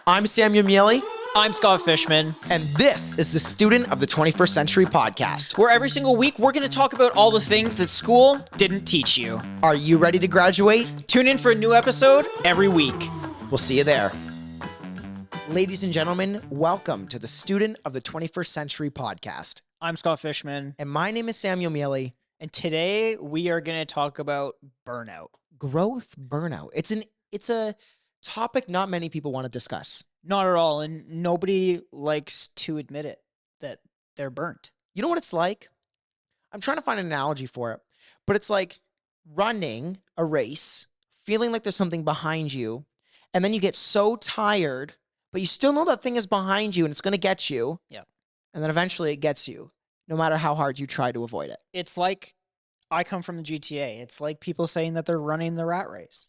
I'm Samuel Miele, I'm Scott Fishman, and this is the Student of the 21st Century podcast. where every single week we're going to talk about all the things that school didn't teach you. Are you ready to graduate? Tune in for a new episode every week. We'll see you there. Ladies and gentlemen, welcome to the Student of the 21st Century podcast. I'm Scott Fishman, And my name is Samuel Miele. and today we are going to talk about burnout. Growth burnout. It's a topic not many people want to discuss. Not at all, and nobody likes to admit it, that they're burnt. You know what it's like? I'm trying to find an analogy for it, but it's like running a race, feeling like there's something behind you, and then you get so tired, but you still know that thing is behind you and it's going to get you. Yep. And then eventually it gets you, no matter how hard you try to avoid it. It's like, I come from the GTA. It's like people saying that they're running the rat race.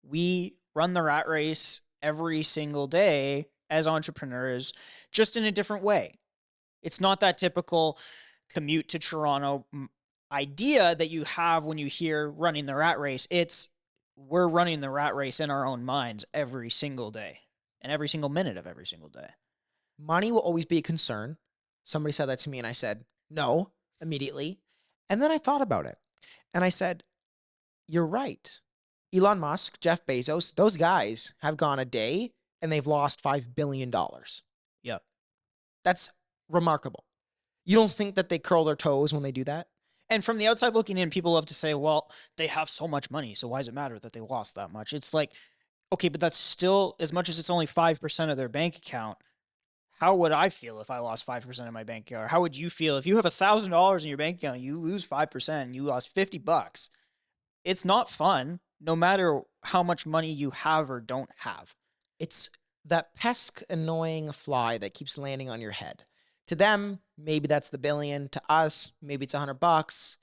We run the rat race every single day as entrepreneurs, just in a different way. It's not that typical commute to Toronto idea that you have when you hear running the rat race. It's we're running the rat race in our own minds every single day and every single minute of every single day. Money will always be a concern. Somebody said that to me and I said, no, immediately. And then I thought about it and I said, you're right. Elon Musk, Jeff Bezos, those guys have gone a day and they've lost $5 billion. Yep. That's remarkable. You don't think that they curl their toes when they do that? And from the outside looking in, people love to say, well, they have so much money, so why does it matter that they lost that much? It's like, okay, but that's still, as much as it's only 5% of their bank account, how would I feel if I lost 5% of my bank account? Or how would you feel if you have $1,000 in your bank account, you lose 5%, and you lost $50? It's not fun, no matter how much money you have or don't have. It's that pesky, annoying fly that keeps landing on your head. To them, maybe that's the billion. To us, maybe it's $100.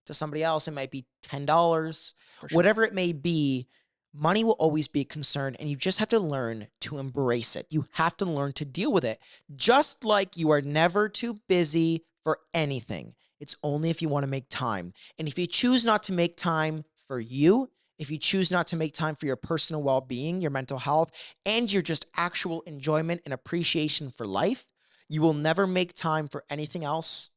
To somebody else, it might be $10. For sure. Whatever it may be, money will always be a concern, and you just have to learn to embrace it. You have to learn to deal with it. Just like you are never too busy for anything. It's only if you want to make time. And if you choose not to make time for you, if you choose not to make time for your personal well-being, your mental health, and your just actual enjoyment and appreciation for life, you will never make time for anything else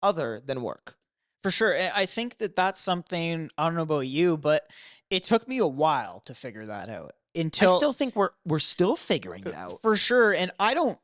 other than work. For sure. I think that that's something, I don't know about you, but it took me a while to figure that out. I still think we're still figuring it out. For sure. And I don't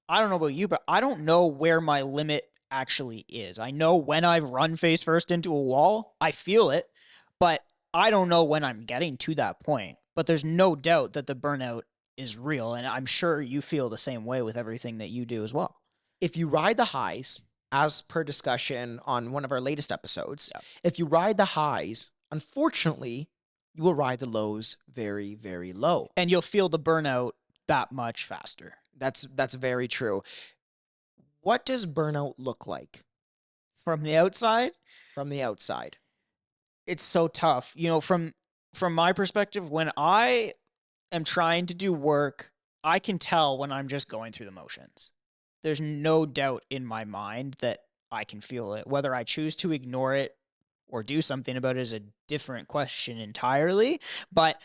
know about you, but I don't know where my limit actually is. I know when I've run face first into a wall, I feel it, but I don't know when I'm getting to that point. But there's no doubt that the burnout is real, and I'm sure you feel the same way with everything that you do as well. If you ride the highs, as per discussion on one of our latest episodes, Yep. If you ride the highs, unfortunately, you will ride the lows very, very low. And you'll feel the burnout that much faster. That's very true. What does burnout look like From the outside, from the outside? it's so tough. You know, from my perspective, when I am trying to do work, I can tell when I'm just going through the motions. There's no doubt in my mind that I can feel it. Whether I choose to ignore it or do something about it is a different question entirely. But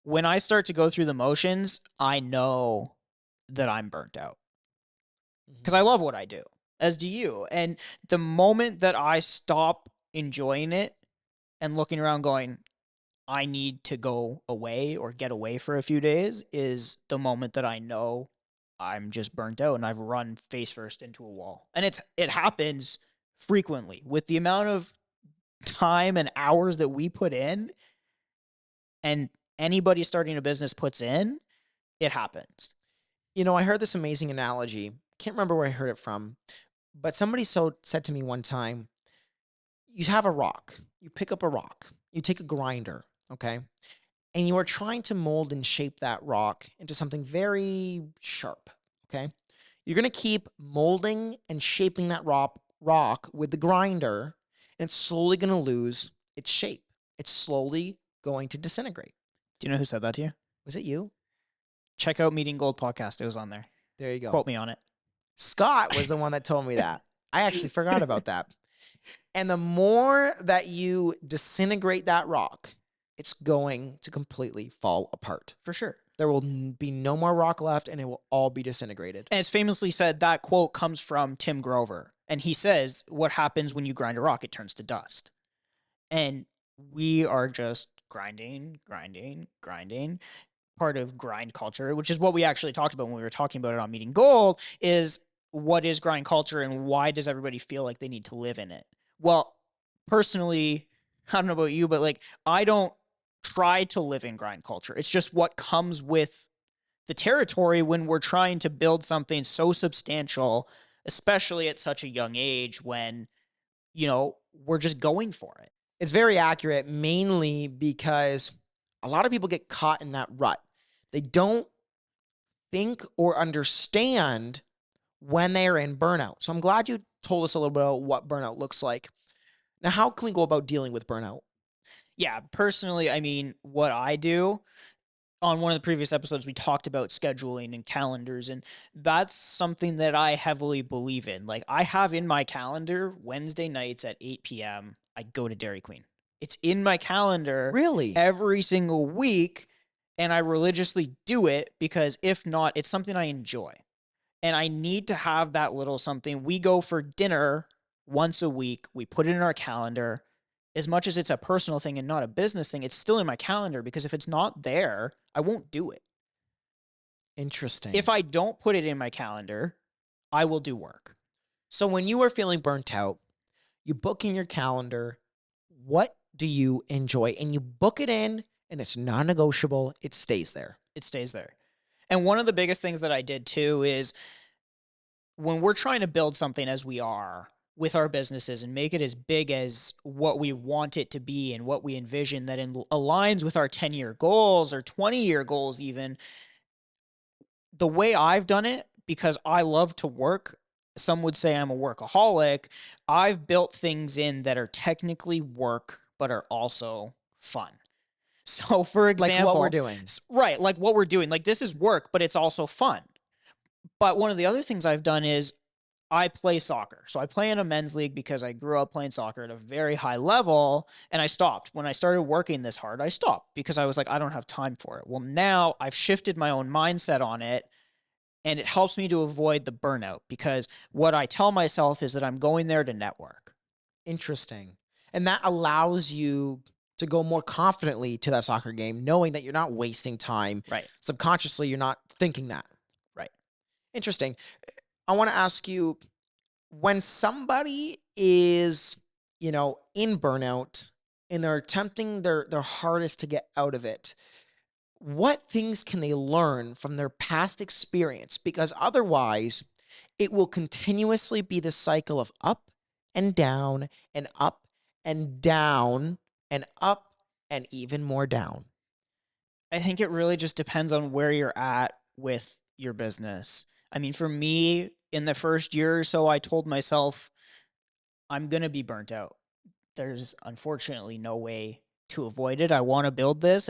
when I start to go through the motions, I know that I'm burnt out. Because I love what I do, as do you. And the moment that I stop enjoying it and looking around going, I need to go away or get away for a few days, is the moment that I know I'm just burnt out and I've run face first into a wall. And it happens frequently with the amount of time and hours that we put in, and anybody starting a business puts in, it happens. You know, I heard this amazing analogy. Can't remember where I heard it from, but somebody said to me one time, you have a rock. You pick up a rock. You take a grinder, okay? And you are trying to mold and shape that rock into something very sharp, okay? You're going to keep molding and shaping that rock with the grinder, and it's slowly going to lose its shape. It's slowly going to disintegrate. Do you know who said that to you? Was it you? Check out Meeting Gold podcast. It was on there. There you go. Quote me on it. Scott was the one that told me that. I actually forgot about that. And the more that you disintegrate that rock, it's going to completely fall apart. For sure. There will be no more rock left and it will all be disintegrated. And it's famously said that quote comes from Tim Grover. And he says, what happens when you grind a rock? It turns to dust. And we are just grinding, grinding, grinding. Part of grind culture, which is what we actually talked about when we were talking about it on Meeting Gold, is what is grind culture and why does everybody feel like they need to live in it? Well, personally, I don't know about you, but like I don't try to live in grind culture. It's just what comes with the territory when we're trying to build something so substantial, especially at such a young age when, we're just going for it. It's very accurate, mainly because a lot of people get caught in that rut. They don't think or understand when they are in burnout. So I'm glad you told us a little bit about what burnout looks like. Now, how can we go about dealing with burnout? Yeah, personally, I mean, what I do on one of the previous episodes, we talked about scheduling and calendars, and that's something that I heavily believe in. Like, I have in my calendar Wednesday nights at 8 p.m., I go to Dairy Queen. It's in my calendar Really? every single week, and I religiously do it because if not, it's something I enjoy. And I need to have that little something. We go for dinner once a week, we put it in our calendar. As much as it's a personal thing and not a business thing, it's still in my calendar because if it's not there, I won't do it. If Interesting. I don't put it in my calendar, I will do work. So when you are feeling burnt out, you book in your calendar, what do you enjoy? And you book it in and it's non-negotiable. It stays there. It stays there. And one of the biggest things that I did too is when we're trying to build something as we are with our businesses and make it as big as what we want it to be and what we envision that aligns with our 10-year goals or 20-year goals even, the way I've done it, because I love to work, some would say I'm a workaholic. I've built things in that are technically work, but are also fun. So, for Like what we're example, doing. right, like what we're doing, like this is work, but it's also fun. But one of the other things I've done is I play soccer. So I play in a men's league because I grew up playing soccer at a very high level and I stopped. When I started working this hard, I stopped because I was like, I don't have time for it. Well, now I've shifted my own mindset on it and it helps me to avoid the burnout because what I tell myself is that I'm going there to network. Interesting. And that allows you to go more confidently to that soccer game, knowing that you're not wasting time. Right. Subconsciously, you're not thinking that. Right. Interesting. I want to ask you, when somebody is, in burnout and they're attempting their hardest to get out of it, what things can they learn from their past experience? Because otherwise, it will continuously be the cycle of up and down and up and down and up and even more down. I think it really just depends on where you're at with your business. I mean, for me, in the first year or so, I told myself, I'm going to be burnt out. There's unfortunately no way to avoid it. I want to build this.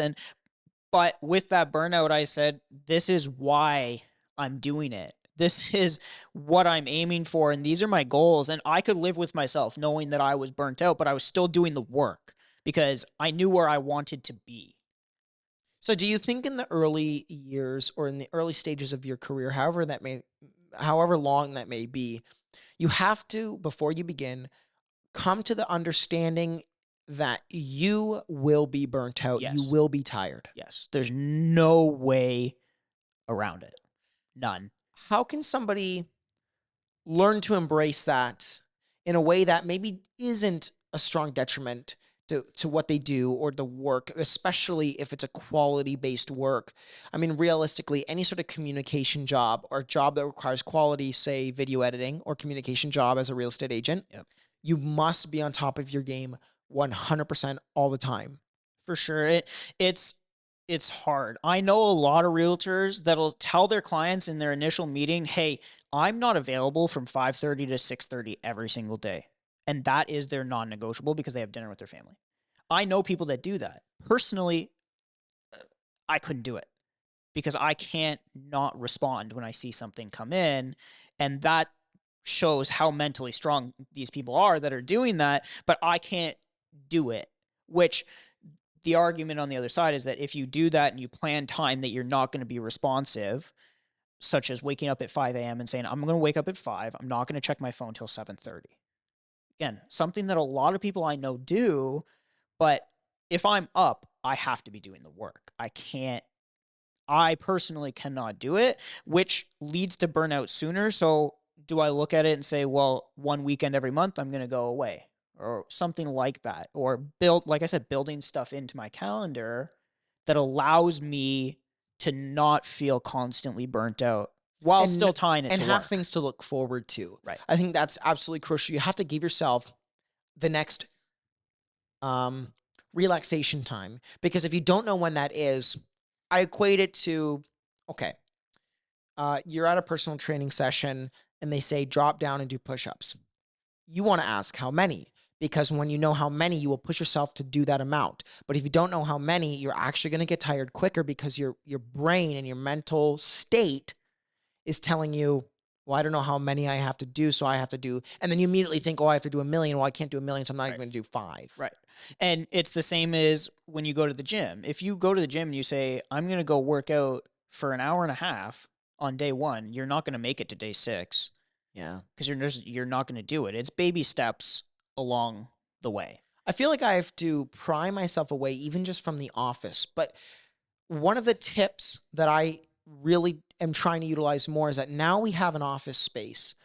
But with that burnout, I said, this is why I'm doing it. This is what I'm aiming for. And these are my goals. And I could live with myself knowing that I was burnt out, but I was still doing the work because I knew where I wanted to be. So do you think in the early years or in the early stages of your career, however long that may be, you have to, before you begin, come to the understanding that you will be burnt out, you Yes. will be tired. Yes. There's no way around it. None. How can somebody learn to embrace that in a way that maybe isn't a strong detriment to what they do or the work, especially if it's a quality based work? I mean, realistically, any sort of communication job or job that requires quality, say video editing or communication job as a real estate agent, Yep. you must be on top of your game 100% all the time. For sure. It's it's hard. I know a lot of realtors that'll tell their clients in their initial meeting, "Hey, I'm not available from 5:30 to 6:30 every single day." And that is their non-negotiable because they have dinner with their family. I know people that do that. Personally, I couldn't do it because I can't not respond when I see something come in, and that shows how mentally strong these people are that are doing that, but I can't do it, which the argument on the other side is that if you do that and you plan time that you're not going to be responsive, such as waking up at 5 a.m. and saying, I'm going to wake up at 5, I'm not going to check my phone till 7:30. Again, something that a lot of people I know do, but if I'm up, I have to be doing the work. I personally cannot do it, which leads to burnout sooner. So, do I look at it and say, well, one weekend every month, I'm going to go away or something like that? Or build, like I said, building stuff into my calendar that allows me to not feel constantly burnt out while And still tying it and to have work. things to look forward to. Right. I think that's absolutely crucial. You have to give yourself the next um, relaxation time because if you don't know when that is, I equate it to okay, you're at a personal training session and they say drop down and do push-ups. You want to ask how many because when you know how many, you will push yourself to do that amount. But if you don't know how many, you're actually going to get tired quicker because your brain and your mental state is telling you, well, I don't know how many I have to do, so I have to do, and then you immediately think, oh, I have to do 1,000,000. Well, I can't do 1,000,000, so I'm not even Right. going to do five. Right. And it's the same as when you go to the gym. If you go to the gym and you say, I'm going to go work out for an hour and a half on day one, you're not going to make it to day six Yeah. because you're not going to do it. It's baby steps along the way. I feel like I have to pry myself away, even just from the office. But one of the tips that I really am trying to utilize more is that now we have an office space.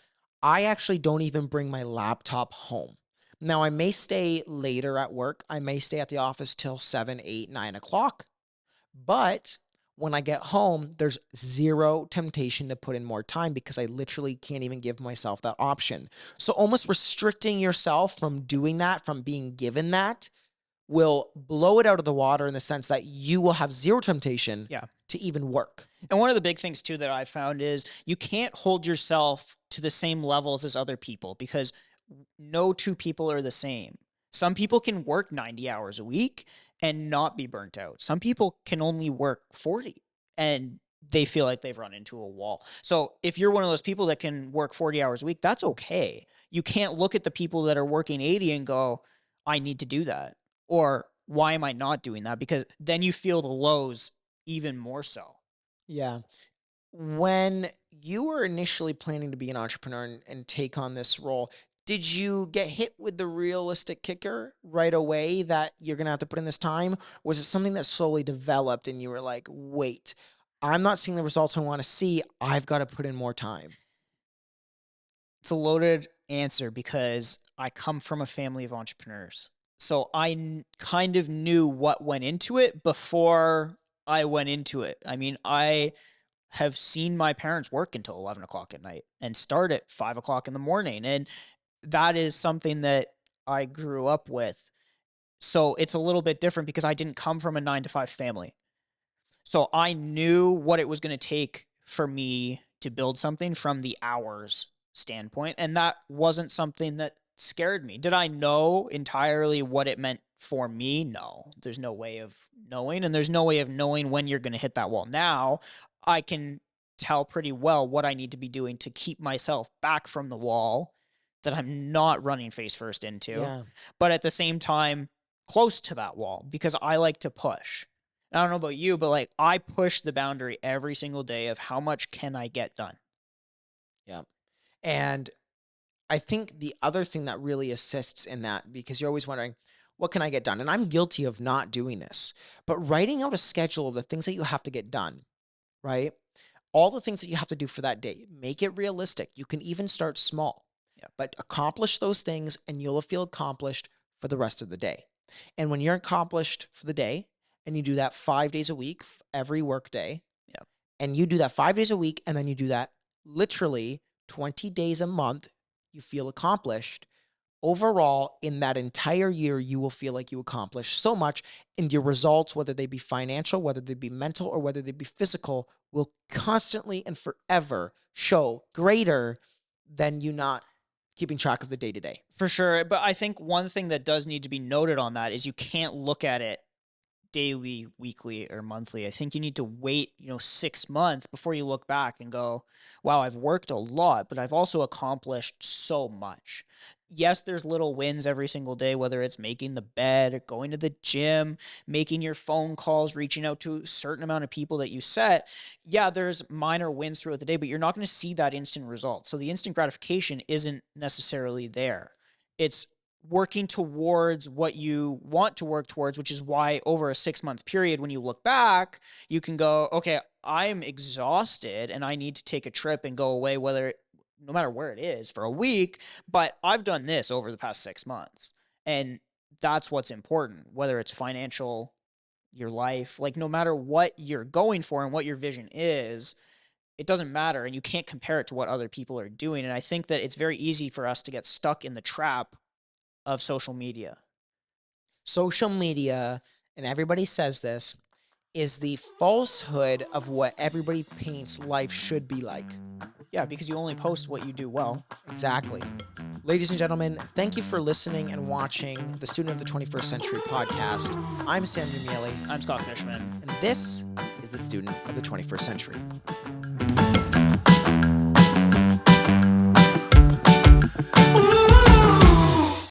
I actually don't even bring my laptop home. Now, I may stay later at work. I may stay at the office till 7, 8, 9 o'clock. But when I get home, there's zero temptation to put in more time because I literally can't even give myself that option. So, almost restricting yourself from doing that, from being given that, will blow it out of the water in the sense that you will have zero temptation Yeah. to even work. And one of the big things too that I found is you can't hold yourself to the same levels as other people because no two people are the same. Some people can work 90 hours a week and not be burnt out. Some people can only work 40 and they feel like they've run into a wall. So if you're one of those people that can work 40 hours a week, that's okay. You can't look at the people that are working 80 and go, I need to do that. Or why am I not doing that? Because then you feel the lows even more so. Yeah. When you were initially planning to be an entrepreneur and take on this role, did you get hit with the realistic kicker right away that you're going to have to put in this time? Was it something that slowly developed and you were like, wait, I'm not seeing the results I want to see. I've got to put in more time. It's a loaded answer because I come from a family of entrepreneurs. So kind of knew what went into it before I went into it. I mean, I have seen my parents work until 11 o'clock at night and start at 5 o'clock in the morning. And that is something that I grew up with. So it's a little bit different because I didn't come from a 9 to 5 family. So I knew what it was going to take for me to build something from the hours standpoint. And that wasn't something that scared me. Did I know entirely what it meant for me? No, there's no way of knowing. And there's no way of knowing when you're going to hit that wall. Now I can tell pretty well what I need to be doing to keep myself back from the wall that I'm not running face first into, Yeah. but at the same time, close to that wall because I like to push. I don't know about you, but like I push the boundary every single day of how much can I get done. Yeah. And I think the other thing that really assists in that, because you're always wondering, what can I get done? And I'm guilty of not doing this, but writing out a schedule of the things that you have to get done, right? All the things that you have to do for that day, make it realistic. You can even start small, Yeah. but accomplish those things and you'll feel accomplished for the rest of the day. And when you're accomplished for the day and you do that 5 days a week, every work day, Yeah. and you do that 5 days a week, and then you do that literally 20 days a month, you feel accomplished. Overall, in that entire year, you will feel like you accomplished so much, and your results, whether they be financial, whether they be mental, or whether they be physical, will constantly and forever show greater than you not keeping track of the day to day. For sure. But I think one thing that does need to be noted on that is you can't look at it daily, weekly, or monthly. I think you need to wait, 6 months before you look back and go, wow, I've worked a lot, but I've also accomplished so much. yes, there's little wins every single day, whether it's making the bed, going to the gym, making your phone calls, reaching out to a certain amount of people that you set. Yeah, there's minor wins throughout the day, but you're not going to see that instant result. So the instant gratification isn't necessarily there. It's working towards what you want to work towards, which is why over a 6 month period, when you look back, you can go, okay, I'm exhausted and I need to take a trip and go away, no matter where it is, for a week, but I've done this over the past 6 months. And that's what's important, whether it's financial, your life, like no matter what you're going for and what your vision is, it doesn't matter. And you can't compare it to what other people are doing. And I think that it's very easy for us to get stuck in the trap of social media. Social media, and everybody says this, is the falsehood of what everybody paints life should be like. Yeah, because you only post what you do well. Exactly. Ladies and gentlemen, thank you for listening and watching the Student of the 21st Century podcast. I'm Sam Dumiele, I'm Scott Fishman. and this is the Student of the 21st Century.